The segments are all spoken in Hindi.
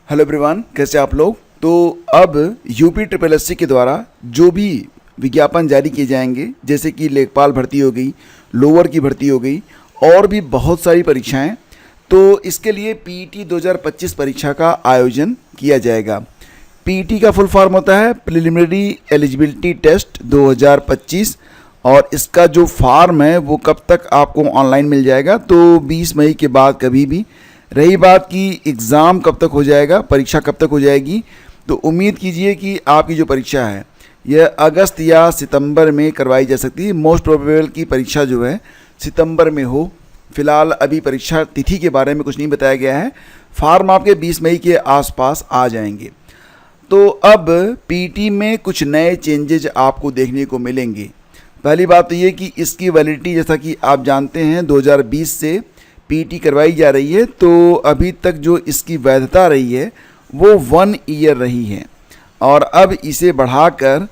हेलो एवरीवन, कैसे आप लोग। तो अब यूपी ट्रिपल एससी के द्वारा जो भी विज्ञापन जारी किए जाएंगे, जैसे कि लेखपाल भर्ती हो गई, लोअर की भर्ती हो गई और भी बहुत सारी परीक्षाएं, तो इसके लिए पीईटी 2025 परीक्षा का आयोजन किया जाएगा। पीईटी का फुल फॉर्म होता है प्रिलिमिनरी एलिजिबिलिटी टेस्ट 2025 और इसका जो फॉर्म है वो कब तक आपको ऑनलाइन मिल जाएगा, तो 20 मई के बाद कभी भी। रही बात कि एग्ज़ाम कब तक हो जाएगा, परीक्षा कब तक हो जाएगी, तो उम्मीद कीजिए कि आपकी जो परीक्षा है यह अगस्त या सितंबर में करवाई जा सकती है। मोस्ट प्रोबेबल की परीक्षा जो है सितंबर में हो। फिलहाल अभी परीक्षा तिथि के बारे में कुछ नहीं बताया गया है। फॉर्म आपके 20 मई के आसपास आ जाएंगे। तो अब पीटी में कुछ नए चेंजेज आपको देखने को मिलेंगे। पहली बात तो ये कि इसकी वैलिडिटी, जैसा कि आप जानते हैं, 2020 से पीटी करवाई जा रही है, तो अभी तक जो इसकी वैधता रही है वो 1 ईयर रही है और अब इसे बढ़ाकर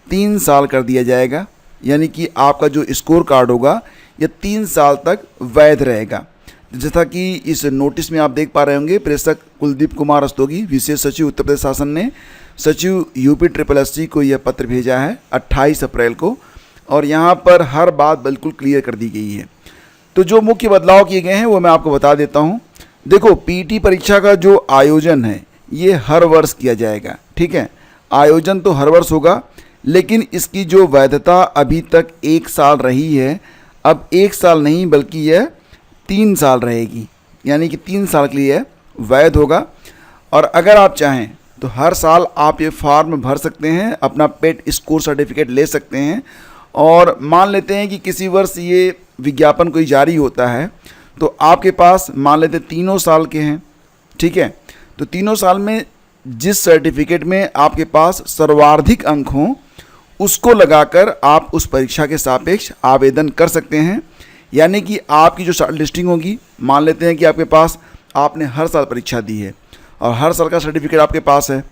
3 साल कर दिया जाएगा। यानी कि आपका जो स्कोर कार्ड होगा यह 3 साल तक वैध रहेगा। जैसा कि इस नोटिस में आप देख पा रहे होंगे, प्रेषक कुलदीप कुमार रस्तोगी, विशेष सचिव उत्तर प्रदेश शासन ने सचिव यूपी ट्रिपल एससी को यह पत्र भेजा है 28 अप्रैल को और यहाँ पर हर बात बिल्कुल क्लियर कर दी गई है। तो जो मुख्य बदलाव किए गए हैं वो मैं आपको बता देता हूँ। देखो, पीटी परीक्षा का जो आयोजन है ये हर वर्ष किया जाएगा, ठीक है। आयोजन तो हर वर्ष होगा, लेकिन इसकी जो वैधता अभी तक 1 साल रही है, अब 1 साल नहीं बल्कि यह 3 साल रहेगी। यानी कि 3 साल के लिए वैध होगा और अगर आप चाहें तो हर साल आप ये फॉर्म भर सकते हैं, अपना पेट स्कोर सर्टिफिकेट ले सकते हैं। और मान लेते हैं कि किसी वर्ष ये विज्ञापन कोई जारी होता है तो आपके पास मान लेते 3 साल के हैं, ठीक है। तो 3 साल में जिस सर्टिफिकेट में आपके पास सर्वाधिक अंक हों उसको लगाकर आप उस परीक्षा के सापेक्ष आवेदन कर सकते हैं। यानी कि आपकी जो शॉर्ट लिस्टिंग होगी, मान लेते हैं कि आपके पास आपने हर साल परीक्षा दी है और हर साल का सर्टिफिकेट आपके पास है,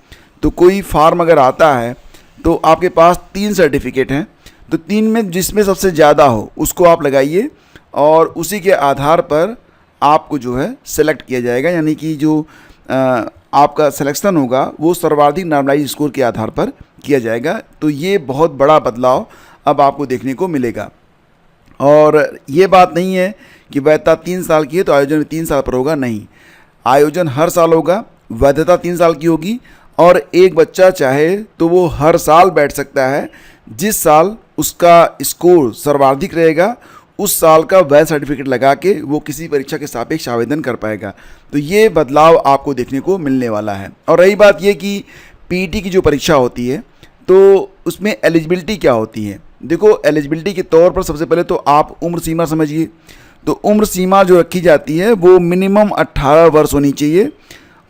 तो कोई फॉर्म अगर आता है तो आपके पास 3 सर्टिफिकेट हैं, तो 3 में जिसमें सबसे ज़्यादा हो उसको आप लगाइए और उसी के आधार पर आपको जो है सेलेक्ट किया जाएगा। यानी कि जो आपका सिलेक्शन होगा वो सर्वाधिक नॉर्मलाइज स्कोर के आधार पर किया जाएगा। तो ये बहुत बड़ा बदलाव अब आपको देखने को मिलेगा। और ये बात नहीं है कि वैधता 3 साल की है तो आयोजन 3 साल पर होगा, नहीं। आयोजन हर साल होगा, वैधता 3 साल की होगी और एक बच्चा चाहे तो वो हर साल बैठ सकता है। जिस साल उसका स्कोर सर्वाधिक रहेगा उस साल का वैध सर्टिफिकेट लगा के वो किसी परीक्षा के सापेक्ष आवेदन कर पाएगा। तो ये बदलाव आपको देखने को मिलने वाला है। और रही बात ये कि पीटी की जो परीक्षा होती है तो उसमें एलिजिबिलिटी क्या होती है। देखो, एलिजिबिलिटी के तौर पर सबसे पहले तो आप उम्र सीमा समझिए। तो उम्र सीमा जो रखी जाती है वो मिनिमम 18 वर्ष होनी चाहिए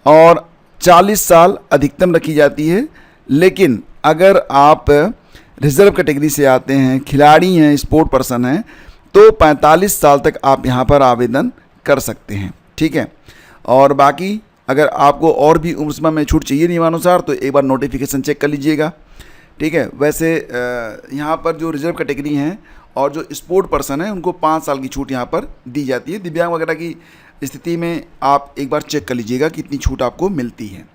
और 40 साल अधिकतम रखी जाती है। लेकिन अगर आप रिजर्व कैटेगरी से आते हैं, खिलाड़ी हैं, स्पोर्ट पर्सन हैं, तो 45 साल तक आप यहाँ पर आवेदन कर सकते हैं, ठीक है। और बाकी अगर आपको और भी उम्र सीमा में छूट चाहिए नियमानुसार तो एक बार नोटिफिकेशन चेक कर लीजिएगा, ठीक है। वैसे यहाँ पर जो रिजर्व कैटेगरी हैं और जो स्पोर्ट पर्सन हैं उनको 5 साल की छूट यहाँ पर दी जाती है। दिव्यांग वगैरह की स्थिति में आप एक बार चेक कर लीजिएगा कितनी छूट आपको मिलती है।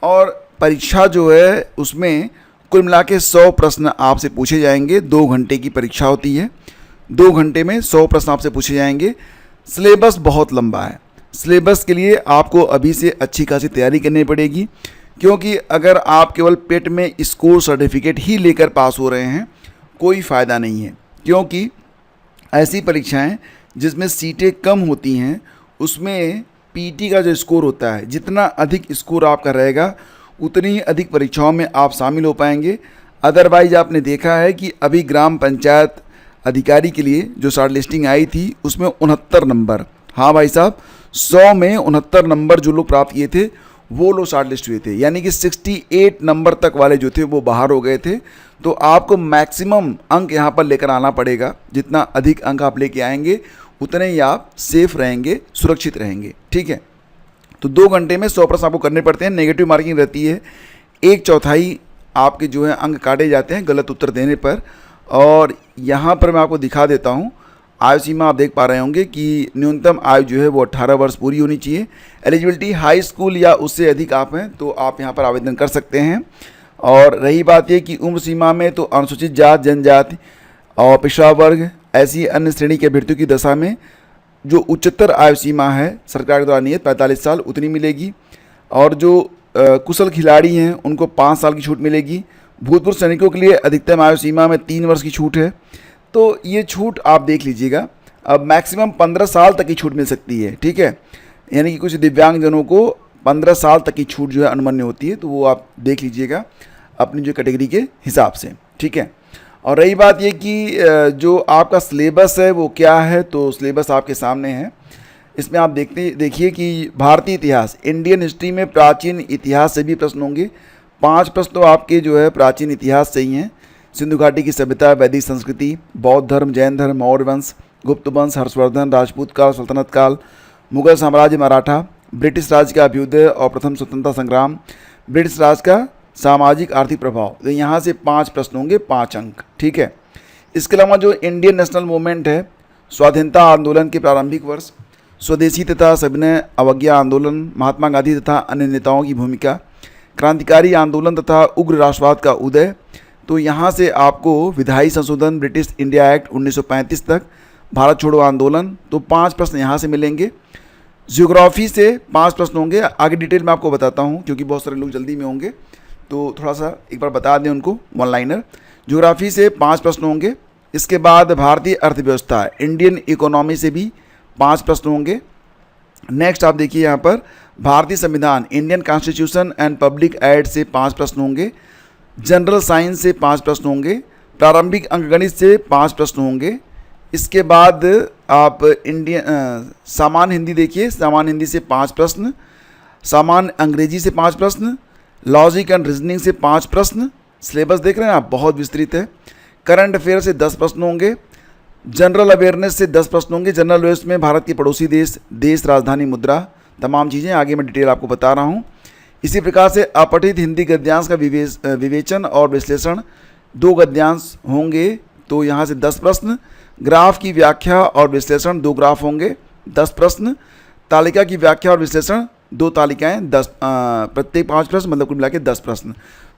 और परीक्षा जो है उसमें कुल मिला के 100 प्रश्न आपसे पूछे जाएंगे। 2 घंटे की परीक्षा होती है, 2 घंटे में 100 प्रश्न आपसे पूछे जाएंगे। सिलेबस बहुत लंबा है। सिलेबस के लिए आपको अभी से अच्छी खासी तैयारी करनी पड़ेगी, क्योंकि अगर आप केवल पेट में स्कोर सर्टिफिकेट ही लेकर पास हो रहे हैं कोई फ़ायदा नहीं है। क्योंकि ऐसी परीक्षाएं जिसमें सीटें कम होती हैं उसमें पीटी का जो स्कोर होता है, जितना अधिक स्कोर आपका रहेगा उतनी ही अधिक परीक्षाओं में आप शामिल हो पाएंगे। अदरवाइज आपने देखा है कि अभी ग्राम पंचायत अधिकारी के लिए जो शॉर्ट लिस्टिंग आई थी उसमें 69 नंबर, हाँ भाई साहब, 100 में 69 नंबर जो लोग प्राप्त किए थे वो लोग शॉर्ट लिस्ट हुए थे। यानी कि 68 नंबर तक वाले जो थे वो बाहर हो गए थे। तो आपको मैक्सिमम अंक यहाँ पर लेकर आना पड़ेगा। जितना अधिक अंक आप लेके आएंगे उतने ही आप सेफ रहेंगे, सुरक्षित रहेंगे, ठीक है। तो 2 घंटे में 100 प्रश्न आपको करने पड़ते हैं। नेगेटिव मार्किंग रहती है, 1/4 आपके जो है अंक काटे जाते हैं गलत उत्तर देने पर। और यहाँ पर मैं आपको दिखा देता हूँ, आयु सीमा आप देख पा रहे होंगे कि न्यूनतम आयु जो है वो 18 वर्ष पूरी होनी चाहिए। एलिजिबिलिटी हाई स्कूल या उससे अधिक आप हैं तो आप यहाँ पर आवेदन कर सकते हैं। और रही बात ये कि उम्र सीमा में तो अनुसूचित जात, जनजाति और पिछड़ा वर्ग ऐसी अन्य श्रेणी के अभ्यर्थियों की दशा में जो उच्चतर आयु सीमा है सरकार के द्वारा नियत 45 साल उतनी मिलेगी। और जो कुशल खिलाड़ी हैं उनको 5 साल की छूट मिलेगी। भूतपूर्व सैनिकों के लिए अधिकतम आयु सीमा में 3 वर्ष की छूट है। तो ये छूट आप देख लीजिएगा। अब मैक्सिमम 15 साल तक की छूट मिल सकती है, ठीक है। यानी कि कुछ दिव्यांगजनों को 15 साल तक की छूट जो है अनुमन्य होती है, तो वो आप देख लीजिएगा अपनी जो कैटेगरी के हिसाब से, ठीक है। और रही बात ये कि जो आपका सिलेबस है वो क्या है, तो सिलेबस आपके सामने है। इसमें आप देखिए कि भारतीय इतिहास, इंडियन हिस्ट्री में प्राचीन इतिहास से भी प्रश्न होंगे। 5 प्रश्न तो आपके जो है प्राचीन इतिहास से ही हैं। सिंधु घाटी की सभ्यता, वैदिक संस्कृति, बौद्ध धर्म, जैन धर्म, मौर्य वंश, गुप्त वंश, हर्षवर्धन, राजपूत काल, सल्तनत काल, मुगल साम्राज्य, मराठा, ब्रिटिश राज का अभ्युदय और प्रथम स्वतंत्रता संग्राम, ब्रिटिश राज का सामाजिक आर्थिक प्रभाव। तो यहाँ से 5 प्रश्न होंगे, 5 अंक, ठीक है। इसके अलावा जो इंडियन नेशनल मूवमेंट है, स्वाधीनता आंदोलन के प्रारंभिक वर्ष, स्वदेशी तथा सविनय अवज्ञा आंदोलन, महात्मा गांधी तथा अन्य नेताओं की भूमिका, क्रांतिकारी आंदोलन तथा उग्र राष्ट्रवाद का उदय। तो यहाँ से आपको विधायी संशोधन, ब्रिटिश इंडिया एक्ट 1935 तक, भारत छोड़ो आंदोलन, तो 5 प्रश्न यहाँ से मिलेंगे। ज्योग्राफी से 5 प्रश्न होंगे। आगे डिटेल में आपको बताता हूँ क्योंकि बहुत सारे लोग जल्दी में होंगे, तो थोड़ा सा एक बार बता दें उनको, वन लाइनर। ज्योग्राफी से 5 प्रश्न होंगे। इसके बाद भारतीय अर्थव्यवस्था, इंडियन इकोनॉमी से भी 5 प्रश्न होंगे। नेक्स्ट आप देखिए यहाँ पर भारतीय संविधान, Indian constitution and public ad से 5 प्रश्न होंगे। जनरल साइंस से 5 प्रश्न होंगे। प्रारंभिक अंकगणित से 5 प्रश्न होंगे। इसके बाद आप सामान्य हिंदी देखिए, सामान्य हिंदी से 5 प्रश्न, सामान्य अंग्रेजी से 5 प्रश्न, लॉजिक एंड रीजनिंग से 5 प्रश्न। सिलेबस देख रहे हैं आप, बहुत विस्तृत है। करंट अफेयर से 10 प्रश्न होंगे। जनरल अवेयरनेस से 10 प्रश्न होंगे। जनरल अवेयरनेस में भारत के पड़ोसी देश, देश, राजधानी, मुद्रा, तमाम चीज़ें आगे मैं डिटेल आपको बता रहा हूँ। इसी प्रकार से अपठित हिंदी गद्यांश का विवेचन और विश्लेषण 2 गद्यांश होंगे, तो यहाँ से 10 प्रश्न। ग्राफ की व्याख्या और विश्लेषण 2 ग्राफ होंगे, 10 प्रश्न। तालिका की व्याख्या और विश्लेषण 2 तालिकाएँ, 10 प्रत्येक 5 प्रश्न, मतलब कुल मिला के 10 प्रश्न।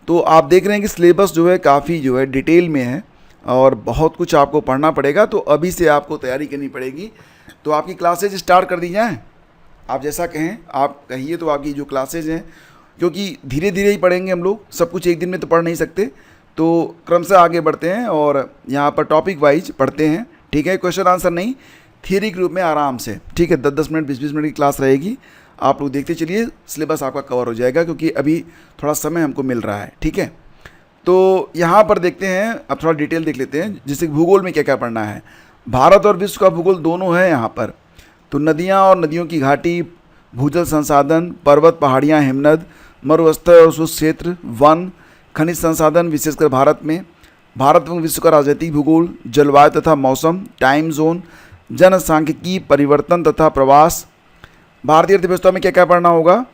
तो आप देख रहे हैं कि सिलेबस जो है काफ़ी जो है डिटेल में है और बहुत कुछ आपको पढ़ना पड़ेगा। तो अभी से आपको तैयारी करनी पड़ेगी। तो आपकी क्लासेज स्टार्ट कर दी जाएँ, आप जैसा कहें आप कहिए। तो आपकी जो क्लासेज हैं, क्योंकि धीरे धीरे ही पढ़ेंगे हम लोग, सब कुछ एक दिन में तो पढ़ नहीं सकते, तो क्रमशः आगे बढ़ते हैं और यहाँ पर टॉपिक वाइज पढ़ते हैं, ठीक है। क्वेश्चन आंसर नहीं, थियरी के रूप में आराम से, ठीक है। 10-10 मिनट, 20-20 मिनट की क्लास रहेगी। आप लोग देखते चलिए, सिलेबस आपका कवर हो जाएगा क्योंकि अभी थोड़ा समय हमको मिल रहा है, ठीक है। तो यहाँ पर देखते हैं, अब थोड़ा डिटेल देख लेते हैं, जैसे भूगोल में क्या क्या पढ़ना है। भारत और विश्व का भूगोल दोनों है यहाँ पर। तो नदियाँ और नदियों की घाटी, भूजल संसाधन, पर्वत, पहाड़ियाँ, हिमनद, मरुस्थल और शुष्क क्षेत्र, वन, खनिज संसाधन विशेषकर भारत में, भारत एवं विश्व का राजनीतिक भूगोल, जलवायु तथा मौसम, टाइम जोन, जनसांख्यिकी, परिवर्तन तथा प्रवास। भारतीय अर्थव्यवस्था में क्या क्या पढ़ना होगा।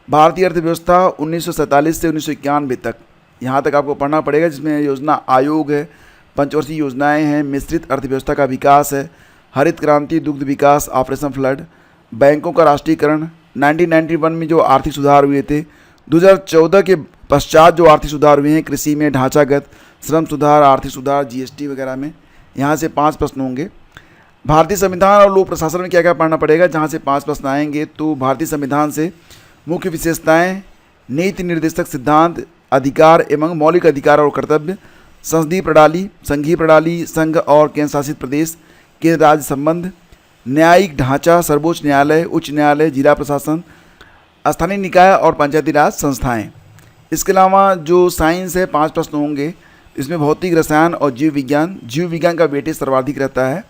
भारतीय अर्थव्यवस्था 1947 से 1991 तक, यहाँ तक आपको पढ़ना पड़ेगा, जिसमें योजना आयोग है, पंचवर्षीय योजनाएं हैं, मिश्रित अर्थव्यवस्था का विकास है, हरित क्रांति, दुग्ध विकास, ऑपरेशन फ्लड, बैंकों का राष्ट्रीयकरण, 1991 में जो आर्थिक सुधार हुए थे, 2014 के पश्चात जो आर्थिक सुधार हुए हैं, कृषि में ढांचागत, श्रम सुधार, आर्थिक सुधार, जीएसटी वगैरह में। यहाँ से 5 प्रश्न होंगे। भारतीय संविधान और लोक प्रशासन में क्या क्या पढ़ना पड़ेगा, जहाँ से 5 प्रश्न आएंगे। तो भारतीय संविधान से मुख्य विशेषताएं, नीति निर्देशक सिद्धांत, अधिकार एवं मौलिक अधिकार और कर्तव्य, संसदीय प्रणाली, संघीय प्रणाली, संघ और केंद्र शासित प्रदेश के राज्य संबंध, न्यायिक ढांचा, सर्वोच्च न्यायालय, उच्च न्यायालय, जिला प्रशासन, स्थानीय निकाय और पंचायती राज संस्थाएं। इसके अलावा जो साइंस है 5 प्रश्न होंगे। इसमें भौतिक, रसायन और जीव विज्ञान का वेटेज सर्वाधिक रहता है।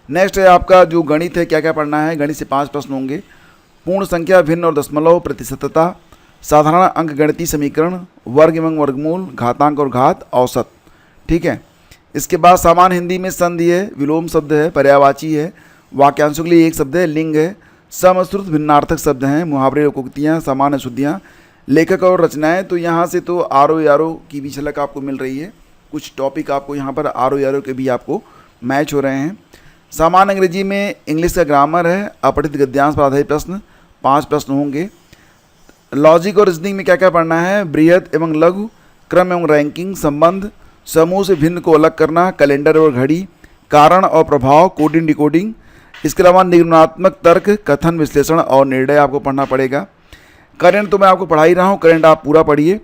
नेक्स्ट है आपका जो गणित है, क्या क्या पढ़ना है। गणित से 5 प्रश्न होंगे। पूर्ण संख्या, भिन्न और दशमलव, प्रतिशतता, साधारण अंक गणितीय समीकरण, वर्ग एवं वर्गमूल, घातांक और घात, औसत, ठीक है। इसके बाद सामान्य हिंदी में संधि है, विलोम शब्द है, पर्यायवाची है, वाक्यांशों के लिए एक शब्द है, लिंग है, समश्रुत भिन्नार्थक शब्द हैं, मुहावरे, लोकोक्तियाँ, सामान्य शुद्धियाँ, लेखक और रचनाएं। तो यहाँ से तो आरो की भी झलक आपको मिल रही है। कुछ टॉपिक आपको यहाँ पर आरो के भी आपको मैच हो रहे हैं। सामान्य अंग्रेजी में इंग्लिश का ग्रामर है, अपठित गद्यांश पर आधारित प्रश्न, 5 प्रश्न होंगे। लॉजिक और रीजनिंग में क्या क्या पढ़ना है, बृहद एवं लघु, क्रम एवं रैंकिंग, संबंध, समूह से भिन्न को अलग करना, कैलेंडर और घड़ी, कारण और प्रभाव, कोडिंग डिकोडिंग। इसके अलावा निर्माणात्मक तर्क, कथन विश्लेषण और निर्णय आपको पढ़ना पड़ेगा। करंट तो मैं आपको पढ़ा ही रहा हूँ, करंट आप पूरा पढ़िए।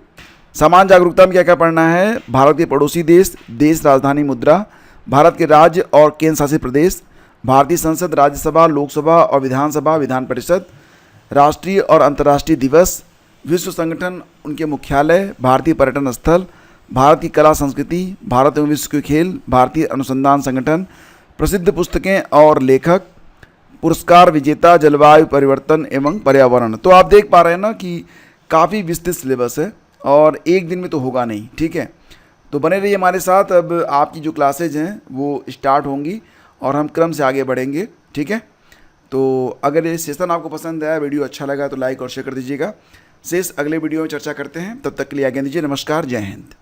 सामान्य जागरूकता में क्या क्या पढ़ना है, भारत के पड़ोसी देश, देश राजधानी मुद्रा, भारत के राज्य और केंद्र शासित प्रदेश, भारतीय संसद, राज्यसभा, लोकसभा और विधानसभा, विधान परिषद, राष्ट्रीय और अंतर्राष्ट्रीय दिवस, विश्व संगठन, उनके मुख्यालय, भारतीय पर्यटन स्थल, भारत की कला संस्कृति, भारत एवं विश्व के खेल, भारतीय अनुसंधान संगठन, प्रसिद्ध पुस्तकें और लेखक, पुरस्कार विजेता, जलवायु परिवर्तन एवं पर्यावरण। तो आप देख पा रहे हैं ना कि काफ़ी विस्तृत सिलेबस है और एक दिन में तो होगा नहीं, ठीक है। तो बने रहिए हमारे साथ। अब आपकी जो क्लासेज हैं वो स्टार्ट होंगी और हम क्रम से आगे बढ़ेंगे, ठीक है। तो अगर ये सेशन आपको पसंद आया, वीडियो अच्छा लगा तो लाइक और शेयर कर दीजिएगा। शेष अगले वीडियो में चर्चा करते हैं, तब तक के लिए आज्ञा दीजिए। नमस्कार, जय हिंद।